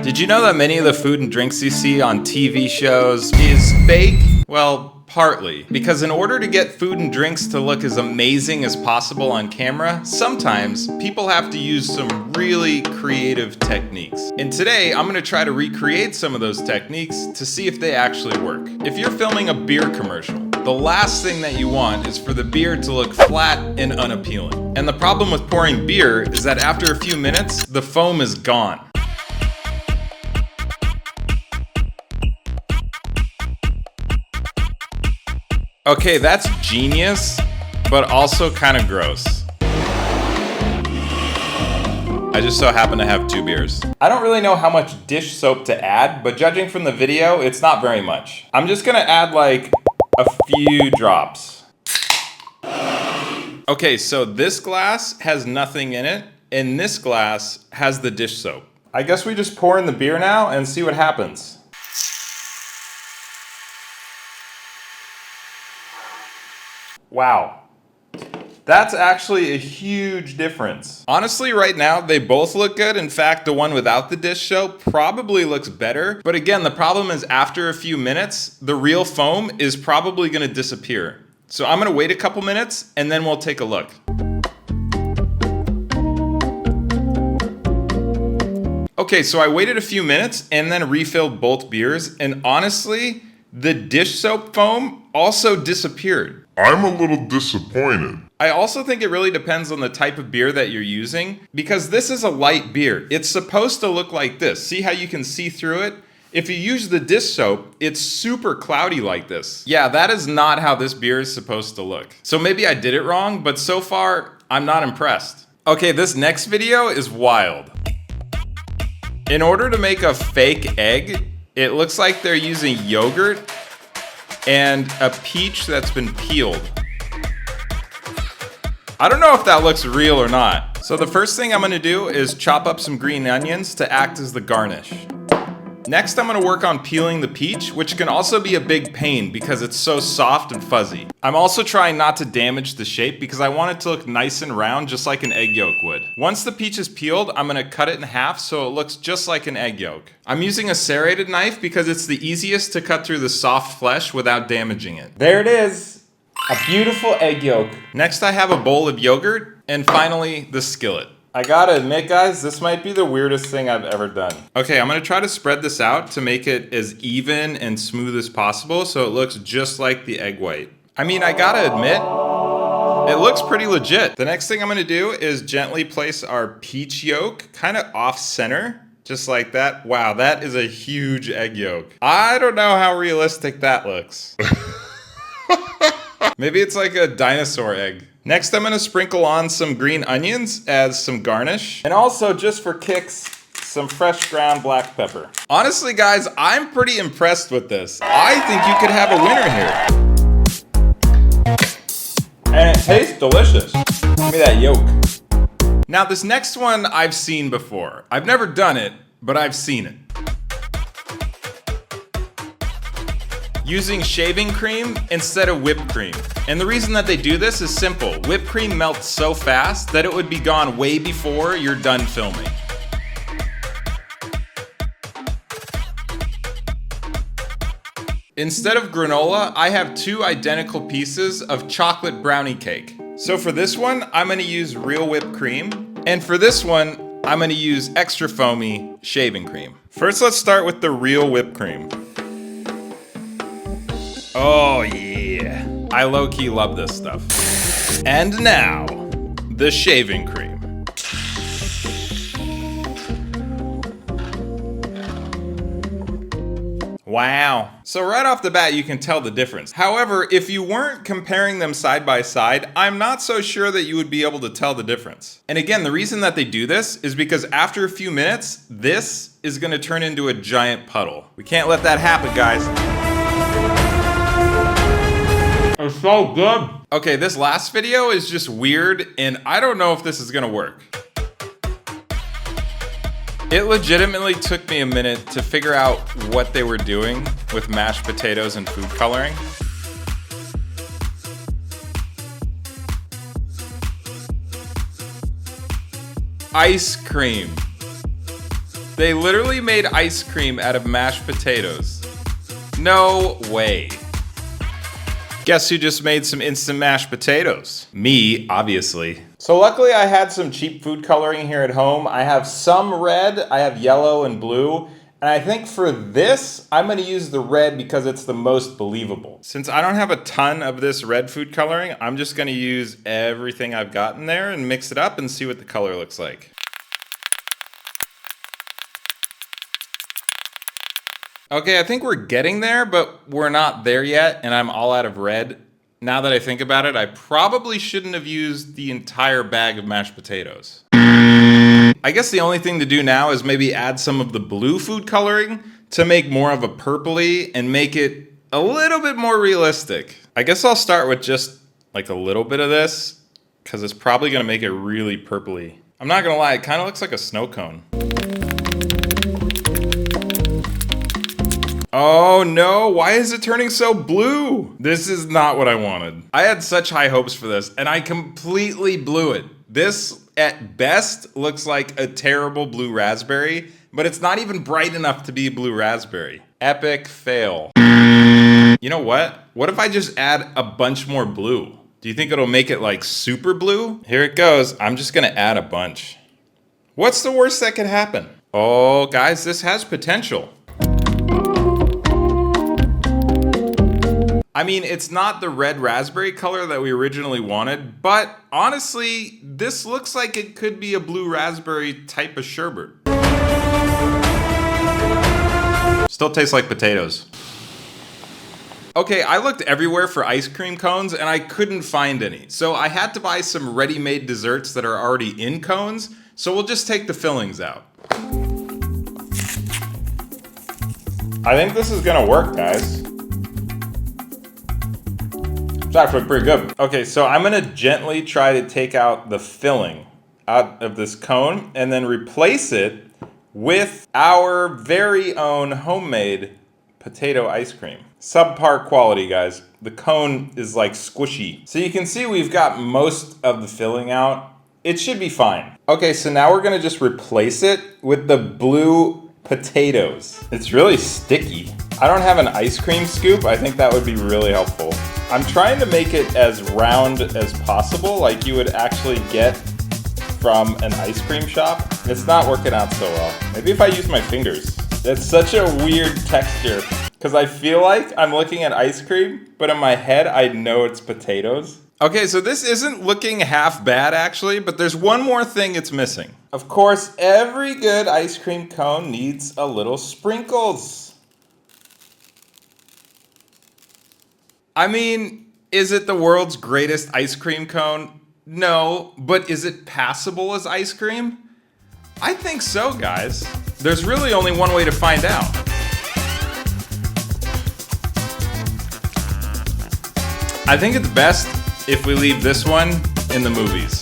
Did you know that many of the food and drinks you see on TV shows is fake? Well, partly. Because in order to get food and drinks to look as amazing as possible on camera, sometimes people have to use some really creative techniques. And today, I'm gonna try to recreate some of those techniques to see if they actually work. If you're filming a beer commercial, the last thing that you want is for the beer to look flat and unappealing. And the problem with pouring beer is that after a few minutes, the foam is gone. Okay, that's genius, but also kind of gross. I just so happen to have 2 beers. I don't really know how much dish soap to add, but judging from the video, it's not very much. I'm just gonna add like a few drops. Okay, so this glass has nothing in it, and this glass has the dish soap. I guess we just pour in the beer now and see what happens. Wow, that's actually a huge difference. Honestly, right now, they both look good. In fact, the one without the dish soap probably looks better. But again, the problem is after a few minutes, the real foam is probably gonna disappear. So I'm gonna wait a couple minutes and then we'll take a look. Okay, so I waited a few minutes and then refilled both beers. And honestly, the dish soap foam also disappeared. I'm a little disappointed. I also think it really depends on the type of beer that you're using, because this is a light beer. It's supposed to look like this. See how you can see through it? If you use the dish soap, it's super cloudy like this. Yeah, that is not how this beer is supposed to look. So maybe I did it wrong, but so far, I'm not impressed. Okay, this next video is wild. In order to make a fake egg, it looks like they're using yogurt and a peach that's been peeled. I don't know if that looks real or not. So the first thing I'm gonna do is chop up some green onions to act as the garnish. Next, I'm gonna work on peeling the peach, which can also be a big pain because it's so soft and fuzzy. I'm also trying not to damage the shape because I want it to look nice and round, just like an egg yolk would. Once the peach is peeled, I'm gonna cut it in half so it looks just like an egg yolk. I'm using a serrated knife because it's the easiest to cut through the soft flesh without damaging it. There it is, a beautiful egg yolk. Next, I have a bowl of yogurt, and finally, the skillet. I gotta admit, guys, this might be the weirdest thing I've ever done. Okay, I'm gonna try to spread this out to make it as even and smooth as possible so it looks just like the egg white. I mean, I gotta admit, it looks pretty legit. The next thing I'm gonna do is gently place our peach yolk kind of off center, just like that. Wow, that is a huge egg yolk. I don't know how realistic that looks. Maybe it's like a dinosaur egg. Next, I'm gonna sprinkle on some green onions as some garnish. And also, just for kicks, some fresh ground black pepper. Honestly, guys, I'm pretty impressed with this. I think you could have a winner here. And it tastes delicious. Give me that yolk. Now, this next one I've seen before. I've never done it, but I've seen it. Using shaving cream instead of whipped cream. And the reason that they do this is simple. Whipped cream melts so fast that it would be gone way before you're done filming. Instead of granola, I have 2 identical pieces of chocolate brownie cake. So for this one, I'm gonna use real whipped cream. And for this one, I'm gonna use extra foamy shaving cream. First, let's start with the real whipped cream. Oh yeah, I low-key love this stuff. And now, the shaving cream. Wow. So right off the bat, you can tell the difference. However, if you weren't comparing them side by side, I'm not so sure that you would be able to tell the difference. And again, the reason that they do this is because after a few minutes, this is gonna turn into a giant puddle. We can't let that happen, guys. It's so good. Okay, this last video is just weird, and I don't know if this is gonna work. It legitimately took me a minute to figure out what they were doing with mashed potatoes and food coloring. Ice cream. They literally made ice cream out of mashed potatoes. No way. Guess who just made some instant mashed potatoes? Me, obviously. So luckily I had some cheap food coloring here at home. I have some red, I have yellow and blue. And I think for this, I'm gonna use the red because it's the most believable. Since I don't have a ton of this red food coloring, I'm just gonna use everything I've got in there and mix it up and see what the color looks like. Okay, I think we're getting there, but we're not there yet, and I'm all out of red. Now that I think about it, I probably shouldn't have used the entire bag of mashed potatoes. I guess the only thing to do now is maybe add some of the blue food coloring to make more of a purpley and make it a little bit more realistic. I guess I'll start with just like a little bit of this, because it's probably gonna make it really purpley. I'm not gonna lie, it kind of looks like a snow cone. Oh no, why is it turning so blue? This is not what I wanted. I had such high hopes for this and I completely blew it. This at best looks like a terrible blue raspberry, but it's not even bright enough to be blue raspberry. Epic fail. You know what? What if I just add a bunch more blue? Do you think it'll make it like super blue? Here it goes. I'm just gonna add a bunch. What's the worst that could happen? Oh guys, this has potential. I mean, it's not the red raspberry color that we originally wanted, but honestly, this looks like it could be a blue raspberry type of sherbet. Still tastes like potatoes. Okay, I looked everywhere for ice cream cones and I couldn't find any. So I had to buy some ready-made desserts that are already in cones, so we'll just take the fillings out. I think this is gonna work, guys. It's actually pretty good. Okay, so I'm gonna gently try to take out the filling out of this cone and then replace it with our very own homemade potato ice cream. Subpar quality, guys. The cone is like squishy. So you can see we've got most of the filling out. It should be fine. Okay, so now we're gonna just replace it with the blue potatoes. It's really sticky. I don't have an ice cream scoop. I think that would be really helpful. I'm trying to make it as round as possible, like you would actually get from an ice cream shop. It's not working out so well. Maybe if I use my fingers. It's such a weird texture, because I feel like I'm looking at ice cream, but in my head, I know it's potatoes. Okay, so this isn't looking half bad actually, but there's one more thing it's missing. Of course, every good ice cream cone needs a little sprinkles. I mean, is it the world's greatest ice cream cone? No, but is it passable as ice cream? I think so, guys. There's really only one way to find out. I think it's best if we leave this one in the movies.